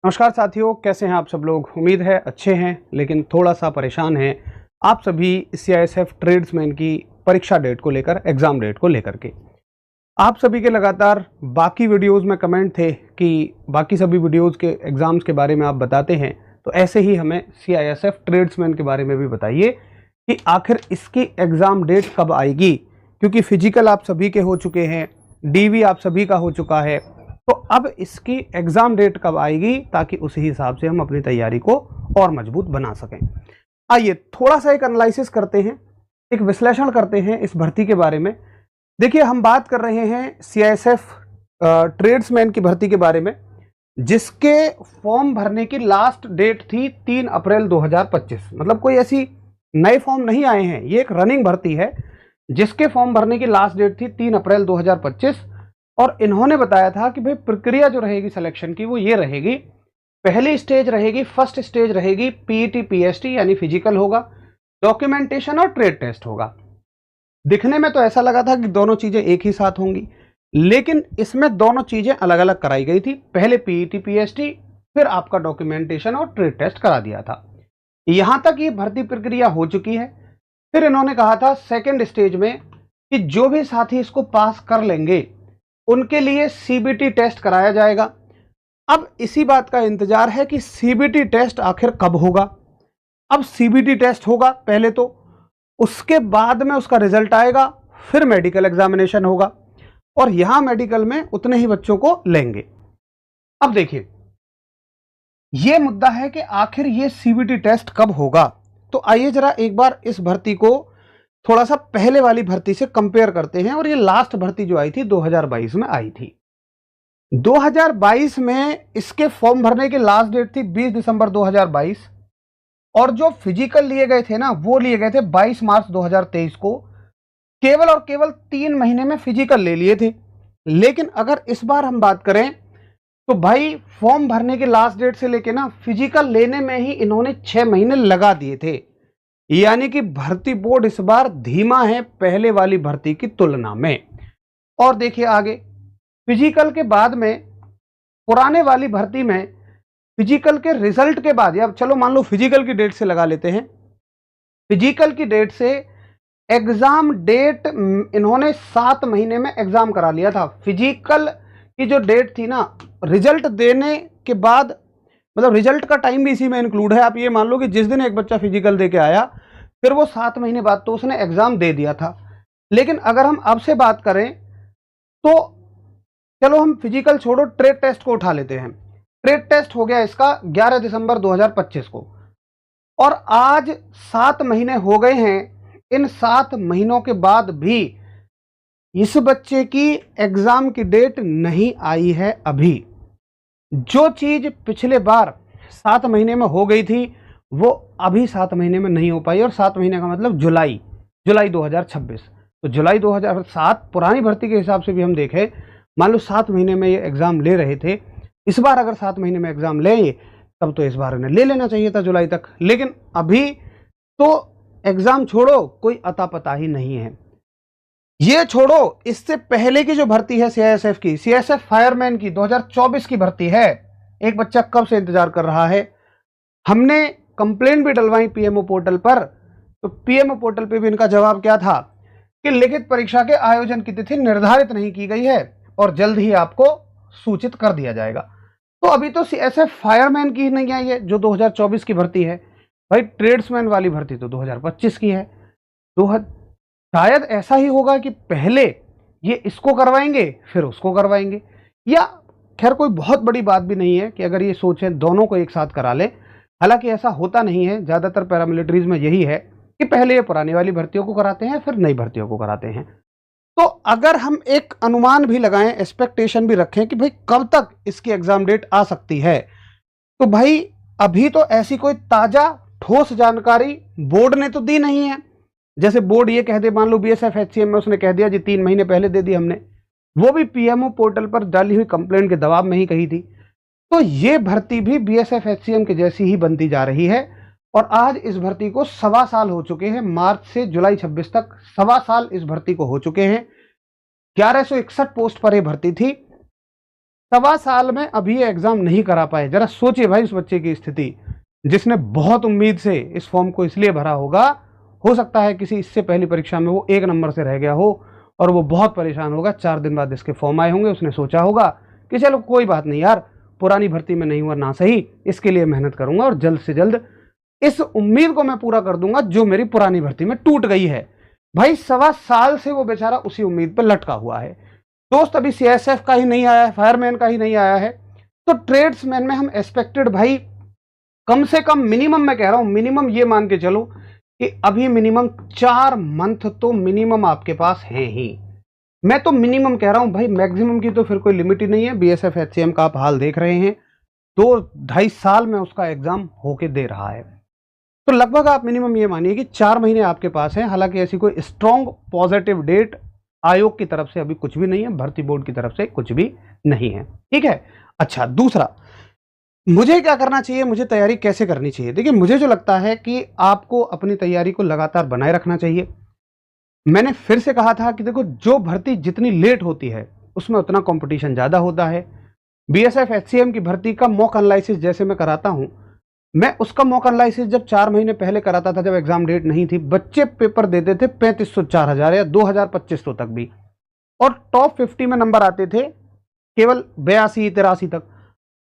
नमस्कार साथियों, कैसे हैं आप सब लोग। उम्मीद है अच्छे हैं, लेकिन थोड़ा सा परेशान हैं आप सभी सीआईएसएफ ट्रेड्समैन की परीक्षा डेट को लेकर, एग्ज़ाम डेट को लेकर के। आप सभी के लगातार बाकी वीडियोस में कमेंट थे कि बाकी सभी वीडियोस के एग्ज़ाम्स के बारे में आप बताते हैं, तो ऐसे ही हमें सीआईएसएफ ट्रेड्समैन के बारे में भी बताइए कि आखिर इसकी एग्ज़ाम डेट कब आएगी, क्योंकि फिजिकल आप सभी के हो चुके हैं, डीवी आप सभी का हो चुका है। तो अब इसकी एग्ज़ाम डेट कब आएगी, ताकि उसी हिसाब से हम अपनी तैयारी को और मजबूत बना सकें। आइए थोड़ा सा एक एनालिसिस करते हैं, एक विश्लेषण करते हैं इस भर्ती के बारे में। देखिए, हम बात कर रहे हैं सीआईएसएफ ट्रेड्समैन की भर्ती के बारे में, जिसके फॉर्म भरने की लास्ट डेट थी 3 अप्रैल 2025। मतलब कोई ऐसी नए फॉर्म नहीं आए हैं, ये एक रनिंग भर्ती है जिसके फॉर्म भरने की लास्ट डेट थी 3 अप्रैल 2025। और इन्होंने बताया था कि भाई प्रक्रिया जो रहेगी सिलेक्शन की वो ये रहेगी। पहली स्टेज रहेगी, फर्स्ट स्टेज रहेगी पीईटी पीएसटी यानी फिजिकल होगा, डॉक्यूमेंटेशन और ट्रेड टेस्ट होगा। दिखने में तो ऐसा लगा था कि दोनों चीजें एक ही साथ होंगी, लेकिन इसमें दोनों चीजें अलग अलग कराई गई थी। पहले पीईटी पीएसटी, फिर आपका डॉक्यूमेंटेशन और ट्रेड टेस्ट करा दिया था। यहां तक ये भर्ती प्रक्रिया हो चुकी है। फिर इन्होंने कहा था सेकेंड स्टेज में कि जो भी साथी इसको पास कर लेंगे उनके लिए सीबीटी टेस्ट कराया जाएगा। अब इसी बात का इंतजार है कि सीबीटी टेस्ट आखिर कब होगा। अब सीबीटी टेस्ट होगा पहले, तो उसके बाद में उसका रिजल्ट आएगा, फिर मेडिकल एग्जामिनेशन होगा और यहां मेडिकल में उतने ही बच्चों को लेंगे। अब देखिए, यह मुद्दा है कि आखिर ये सीबीटी टेस्ट कब होगा। तो आइए जरा एक बार इस भर्ती को थोड़ा सा पहले वाली भर्ती से कंपेयर करते हैं। और ये लास्ट भर्ती जो आई थी 2022 में आई थी। 2022 में इसके फॉर्म भरने की लास्ट डेट थी 20 दिसंबर 2022 और जो फिजिकल लिए गए थे ना, वो लिए गए थे 22 मार्च 2023 को। केवल और केवल 3 महीने में फिजिकल ले लिए थे। लेकिन अगर इस बार हम बात करें तो भाई फॉर्म भरने के लास्ट डेट से लेके ना फिजिकल लेने में ही इन्होंने 6 महीने लगा दिए थे। यानी कि भर्ती बोर्ड इस बार धीमा है पहले वाली भर्ती की तुलना में। और देखिए आगे, फिजिकल के बाद में पुराने वाली भर्ती में फिजिकल के रिजल्ट के बाद, या चलो मान लो फिजिकल की डेट से लगा लेते हैं, फिजिकल की डेट से एग्जाम डेट इन्होंने 7 महीने में एग्जाम करा लिया था। फिजिकल की जो डेट थी ना, रिजल्ट देने के बाद, मतलब रिजल्ट का टाइम भी इसी में इंक्लूड है। आप ये मान लो कि जिस दिन एक बच्चा फिजिकल दे के आया, फिर वो 7 महीने बाद तो उसने एग्जाम दे दिया था। लेकिन अगर हम अब से बात करें तो चलो हम फिजिकल छोड़ो, ट्रेड टेस्ट को उठा लेते हैं। ट्रेड टेस्ट हो गया इसका 11 दिसंबर 2025 को, और आज 7 महीने हो गए हैं। इन 7 महीनों के बाद भी इस बच्चे की एग्जाम की डेट नहीं आई है अभी। जो चीज पिछले बार 7 महीने में हो गई थी वो अभी 7 महीने में नहीं हो पाई। और 7 महीने का मतलब जुलाई 2026। तो जुलाई 2007 पुरानी भर्ती के हिसाब से भी हम देखें, मान लो 7 महीने में ये एग्जाम ले रहे थे, इस बार अगर 7 महीने में एग्जाम लें तब तो इस बार इन्हें ले लेना चाहिए था जुलाई तक। लेकिन अभी तो एग्जाम छोड़ो, कोई अता पता ही नहीं है। ये छोड़ो, इससे पहले की जो भर्ती है सीआईएसएफ की, सीआईएसएफ फायरमैन की 2024 की भर्ती है। एक बच्चा कब से इंतजार कर रहा है। हमने कंप्लेंट भी डलवाई पीएमओ पोर्टल पर, तो पीएमओ पोर्टल पे भी इनका जवाब क्या था कि लिखित परीक्षा के आयोजन की तिथि निर्धारित नहीं की गई है और जल्द ही आपको सूचित कर दिया जाएगा। तो अभी तो सीआईएसएफ फायरमैन की नहीं आई है जो 2024 की भर्ती है। भाई ट्रेड्समैन वाली भर्ती तो 2025 की है। शायद ऐसा ही होगा कि पहले ये इसको करवाएंगे फिर उसको करवाएंगे, या खैर कोई बहुत बड़ी बात भी नहीं है कि अगर ये सोचें दोनों को एक साथ करा ले। हालांकि ऐसा होता नहीं है, ज़्यादातर पैरामिलिट्रीज में यही है कि पहले ये पुरानी वाली भर्तियों को कराते हैं फिर नई भर्तियों को कराते हैं। तो अगर हम एक अनुमान भी लगाएं, एक्सपेक्टेशन भी रखें कि भाई कब तक इसकी एग्जाम डेट आ सकती है, तो भाई अभी तो ऐसी कोई ताज़ा ठोस जानकारी बोर्ड ने तो दी नहीं है। जैसे बोर्ड ये कह दे, मान लो बीएसएफ एचसीएम में उसने कह दिया जी 3 महीने पहले दे दी हमने, वो भी पीएमओ पोर्टल पर डाली हुई कंप्लेंट के दबाव में ही कही थी। तो ये भर्ती भी बीएसएफ एचसीएम के जैसी ही बनती जा रही है। और आज इस भर्ती को 1.25 साल हो चुके हैं। मार्च से जुलाई 26 तक 1.25 साल इस भर्ती को हो चुके हैं। 1161 पोस्ट पर यह भर्ती थी सवा साल में अभी ये एग्जाम नहीं करा पाए। जरा सोचिए भाई उस बच्चे की स्थिति, जिसने बहुत उम्मीद से इस फॉर्म को इसलिए भरा होगा, हो सकता है किसी इससे पहली परीक्षा में वो 1 नंबर से रह गया हो और वो बहुत परेशान होगा। 4 दिन बाद इसके फॉर्म आए होंगे, उसने सोचा होगा कि चलो कोई बात नहीं यार, पुरानी भर्ती में नहीं हुआ ना सही, इसके लिए मेहनत करूंगा और जल्द से जल्द इस उम्मीद को मैं पूरा कर दूंगा जो मेरी पुरानी भर्ती में टूट गई है। भाई सवा साल से वो बेचारा उसी उम्मीद पर लटका हुआ है। दोस्त अभी सीएसएफ का ही नहीं आया है, फायरमैन का ही नहीं आया है, तो ट्रेड्समैन में हम एक्सपेक्टेड भाई कम से कम मिनिमम, मैं कह रहा हूं मिनिमम ये मान के चलो कि अभी मिनिमम 4 मंथ तो मिनिमम आपके पास है ही। मैं तो मिनिमम कह रहा हूं भाई, मैक्सिमम की तो फिर कोई लिमिट ही नहीं है। बीएसएफ एचसीएम का आप हाल देख रहे हैं, 2-2.5 साल में उसका एग्जाम होके दे रहा है, तो लगभग आप मिनिमम ये मानिए कि 4 महीने आपके पास हैं। हालांकि ऐसी कोई स्ट्रॉन्ग पॉजिटिव डेट आयोग की तरफ से अभी कुछ भी नहीं है, भर्ती बोर्ड की तरफ से कुछ भी नहीं है, ठीक है। अच्छा, दूसरा मुझे क्या करना चाहिए, मुझे तैयारी कैसे करनी चाहिए? देखिए, मुझे जो लगता है कि आपको अपनी तैयारी को लगातार बनाए रखना चाहिए। मैंने फिर से कहा था कि देखो, जो भर्ती जितनी लेट होती है उसमें उतना कंपटीशन ज़्यादा होता है। बीएसएफ एचसीएम की भर्ती का मॉक एनालिसिस जैसे मैं कराता हूं, मैं उसका मॉक एनालिसिस जब 4 महीने पहले कराता था, जब एग्जाम डेट नहीं थी, बच्चे पेपर देते थे 3500, 4000 या 2000-2500 तक भी, और टॉप 50 में नंबर आते थे केवल 82-83 तक।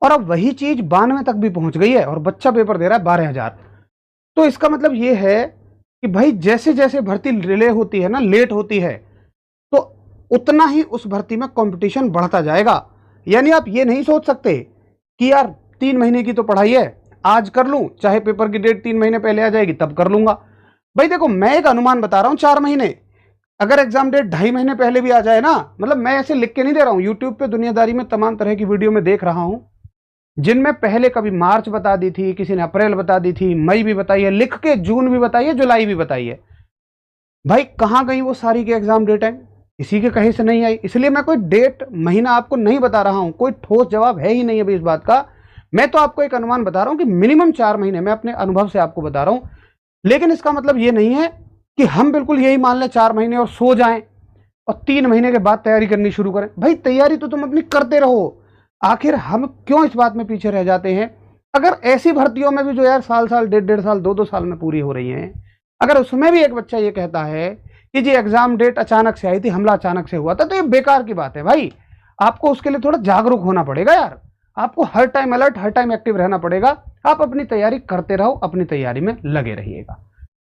और अब वही चीज 92 तक भी पहुंच गई है और बच्चा पेपर दे रहा है 12000। तो इसका मतलब ये है कि भाई जैसे जैसे भर्ती डिले होती है ना, लेट होती है, तो उतना ही उस भर्ती में कंपटीशन बढ़ता जाएगा। यानी आप ये नहीं सोच सकते कि यार 3 महीने की तो पढ़ाई है, आज कर लूं, चाहे पेपर की डेट 3 महीने पहले आ जाएगी तब कर लूंगा। भाई देखो, मैं एक अनुमान बता रहा हूं, 4 महीने, अगर एग्जाम डेट 2.5 महीने पहले भी आ जाए ना, मतलब मैं ऐसे लिख के नहीं दे रहा हूं, यूट्यूब पे दुनियादारी में तमाम तरह की वीडियो में देख रहा हूं, जिनमें पहले कभी मार्च बता दी थी, किसी ने अप्रैल बता दी थी, मई भी बताई है, लिख के जून भी बताई है, जुलाई भी बताई है। भाई कहां गई वो सारी की एग्जाम डेट है? किसी के कहे से नहीं आई। इसलिए मैं कोई डेट महीना आपको नहीं बता रहा हूं, कोई ठोस जवाब है ही नहीं अभी इस बात का। मैं तो आपको एक अनुमान बता रहा हूं कि मिनिमम 4 महीने, मैं अपने अनुभव से आपको बता रहा हूं। लेकिन इसका मतलब ये नहीं है कि हम बिल्कुल यही मान लें 4 महीने और सो जाएं और 3 महीने के बाद तैयारी करनी शुरू करें। भाई तैयारी तो तुम अपनी करते रहो, आखिर हम क्यों इस बात में पीछे रह जाते हैं? अगर ऐसी भर्तियों में भी जो यार साल साल, 1.5 साल, 2-2 साल में पूरी हो रही हैं, अगर उसमें भी एक बच्चा ये कहता है कि जी एग्जाम डेट अचानक से आई थी, हमला अचानक से हुआ था, तो ये बेकार की बात है। भाई आपको उसके लिए थोड़ा जागरूक होना पड़ेगा यार, आपको हर टाइम अलर्ट, हर टाइम एक्टिव रहना पड़ेगा। आप अपनी तैयारी करते रहो, अपनी तैयारी में लगे रहिएगा,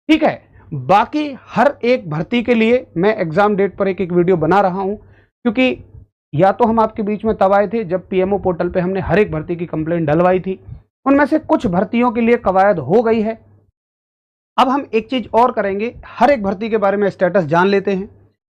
ठीक है। बाकी हर एक भर्ती के लिए मैं एग्जाम डेट पर एक एक वीडियो बना रहा हूं, क्योंकि या तो हम आपके बीच में तब आए थे जब पीएमओ पोर्टल पे हमने हर एक भर्ती की कंप्लेंट डलवाई थी, उनमें से कुछ भर्तियों के लिए कवायद हो गई है। अब हम एक चीज और करेंगे, हर एक भर्ती के बारे में स्टेटस जान लेते हैं।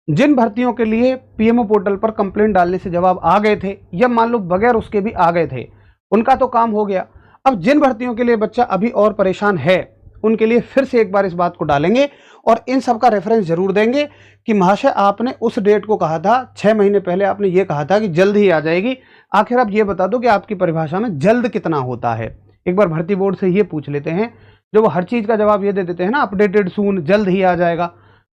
जिन भर्तियों के लिए पीएमओ पोर्टल पर कंप्लेंट डालने से जवाब आ गए थे, या मान लो बगैर उसके भी आ गए थे, उनका तो काम हो गया। अब जिन भर्तियों के लिए बच्चा अभी और परेशान है, उनके लिए फिर से एक बार इस बात को डालेंगे और इन सब का रेफरेंस जरूर देंगे कि महाशय आपने उस डेट को कहा था, 6 महीने पहले आपने ये कहा था कि जल्द ही आ जाएगी। आखिर आप ये बता दो कि आपकी परिभाषा में जल्द कितना होता है। एक बार भर्ती बोर्ड से ये पूछ लेते हैं, जो वो हर चीज का जवाब ये दे देते हैं ना, अपडेटेड सून, जल्द ही आ जाएगा।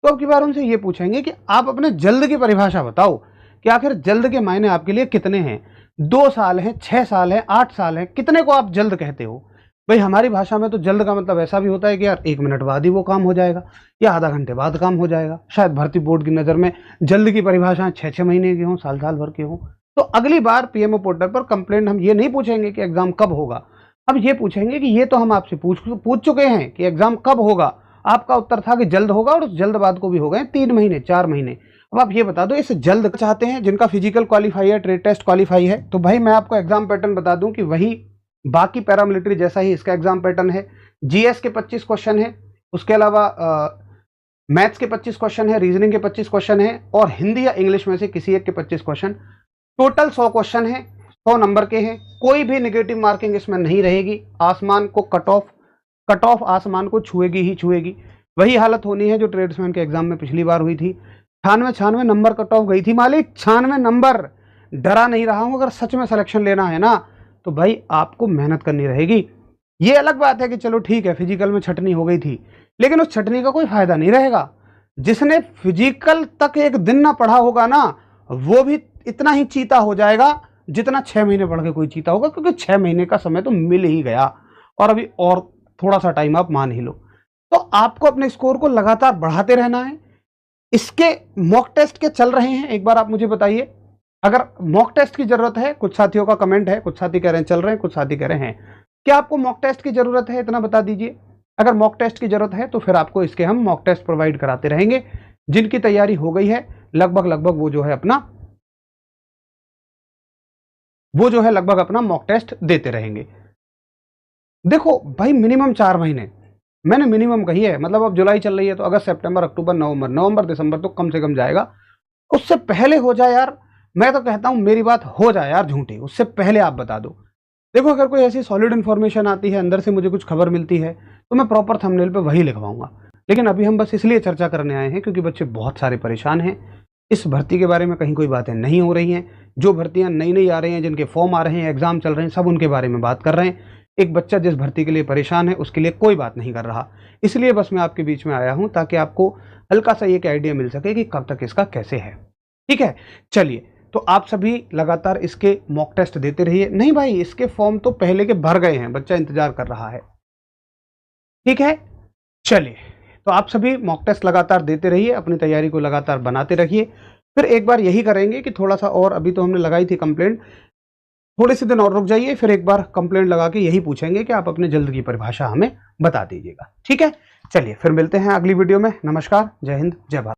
तो अब की बार उनसे ये पूछेंगे कि आप अपने जल्द की परिभाषा बताओ कि आखिर जल्द के मायने आपके लिए कितने हैं? 2 साल हैं, 6 साल हैं, 8 साल हैं, कितने को आप जल्द कहते हो? भाई हमारी भाषा में तो जल्द का मतलब ऐसा भी होता है कि यार 1 मिनट बाद ही वो काम हो जाएगा या आधा घंटे बाद काम हो जाएगा। शायद भर्ती बोर्ड की नज़र में जल्द की परिभाषाएं 6-6 महीने की हों, साल भर की हों। तो अगली बार पीएमओ पोर्टल पर कंप्लेंट हम ये नहीं पूछेंगे कि एग्जाम कब होगा, अब ये पूछेंगे कि ये तो हम आपसे पूछ चुके हैं कि एग्जाम कब होगा, आपका उत्तर था कि जल्द होगा, और उस जल्द बाद को भी हो गए 3 महीने, 4 महीने। अब आप ये बता दो, इस जल्द चाहते हैं जिनका फिजिकल क्वालिफाई है, ट्रेड टेस्ट क्वालिफाई है, तो भाई मैं आपको एग्जाम पैटर्न बता दूं कि वही बाकी पैरामिलिट्री जैसा ही इसका एग्जाम पैटर्न है। जीएस के 25 क्वेश्चन है, उसके अलावा मैथ्स के 25 क्वेश्चन है, रीजनिंग के 25 क्वेश्चन है, और हिंदी या इंग्लिश में से किसी एक के 25 क्वेश्चन। टोटल 100 क्वेश्चन है, 100 नंबर के हैं, कोई भी नेगेटिव मार्किंग इसमें नहीं रहेगी। आसमान को कट ऑफ आसमान को छुएगी ही छुएगी। वही हालत होनी है जो ट्रेड्समैन के एग्जाम में पिछली बार हुई थी, 96 नंबर कट ऑफ गई थी मालिक, 96 नंबर। डरा नहीं रहा हूं, अगर सच में सिलेक्शन लेना है ना तो भाई आपको मेहनत करनी रहेगी। ये अलग बात है कि चलो ठीक है फिजिकल में छटनी हो गई थी, लेकिन उस छटनी का कोई फायदा नहीं रहेगा। जिसने फिजिकल तक एक दिन ना पढ़ा होगा ना, वो भी इतना ही चीता हो जाएगा जितना 6 महीने पढ़ के कोई जीता होगा, क्योंकि 6 महीने का समय तो मिल ही गया और अभी और थोड़ा सा टाइम आप मान ही लो। तो आपको अपने स्कोर को लगातार बढ़ाते रहना है। इसके मॉक टेस्ट के चल रहे हैं, एक बार आप मुझे बताइए। अगर मॉक टेस्ट की जरूरत है, कुछ साथियों का कमेंट है, कुछ साथी कह रहे हैं चल रहे हैं, कुछ साथी कह रहे हैं, क्या आपको मॉक टेस्ट की जरूरत है, इतना बता दीजिए। अगर मॉक टेस्ट की जरूरत है तो फिर आपको इसके हम मॉक टेस्ट प्रोवाइड कराते रहेंगे। जिनकी तैयारी हो गई है लगभग वो जो है अपना मॉक टेस्ट देते रहेंगे। देखो भाई, मिनिमम 4 महीने मैंने मिनिमम कही है, मतलब अब जुलाई चल रही है तो अगस्त, सितंबर, अक्टूबर, नवंबर, दिसंबर तो कम से कम जाएगा। उससे पहले हो जाए यार, मैं तो कहता हूं मेरी बात हो जाए यार झूठी, उससे पहले आप बता दो। देखो, अगर कोई ऐसी सॉलिड इन्फॉर्मेशन आती है, अंदर से मुझे कुछ खबर मिलती है, तो मैं प्रॉपर थंबनेल पे वही लिखवाऊंगा। लेकिन अभी हम बस इसलिए चर्चा करने आए हैं क्योंकि बच्चे बहुत सारे परेशान हैं। इस भर्ती के बारे में कहीं कोई बातें नहीं हो रही हैं। जो भर्तियां नई नई आ रही हैं, जिनके फॉर्म आ रहे हैं, एग्जाम चल रहे हैं, सब उनके बारे में बात कर रहे हैं। एक बच्चा जिस भर्ती के लिए परेशान है उसके लिए कोई बात नहीं कर रहा। इसलिए बस मैं आपके बीच में आया हूं ताकि आपको हल्का सा एक आइडिया मिल सके कि कब तक इसका कैसे है। ठीक है, चलिए, तो आप सभी लगातार इसके मॉक टेस्ट देते रहिए। नहीं भाई, इसके फॉर्म तो पहले के भर गए हैं, बच्चा इंतजार कर रहा है। ठीक है, चलिए, तो आप सभी मॉक टेस्ट लगातार देते रहिए, अपनी तैयारी को लगातार बनाते रखिए। फिर एक बार यही करेंगे कि थोड़ा सा और, अभी तो हमने लगाई थी कंप्लेंट, थोड़े से दिन और रुक जाइए, फिर एक बार कंप्लेंट लगा के यही पूछेंगे कि आप अपने जल्द की परिभाषा हमें बता दीजिएगा। ठीक है, चलिए फिर मिलते हैं अगली वीडियो में। नमस्कार, जय हिंद, जय भारत।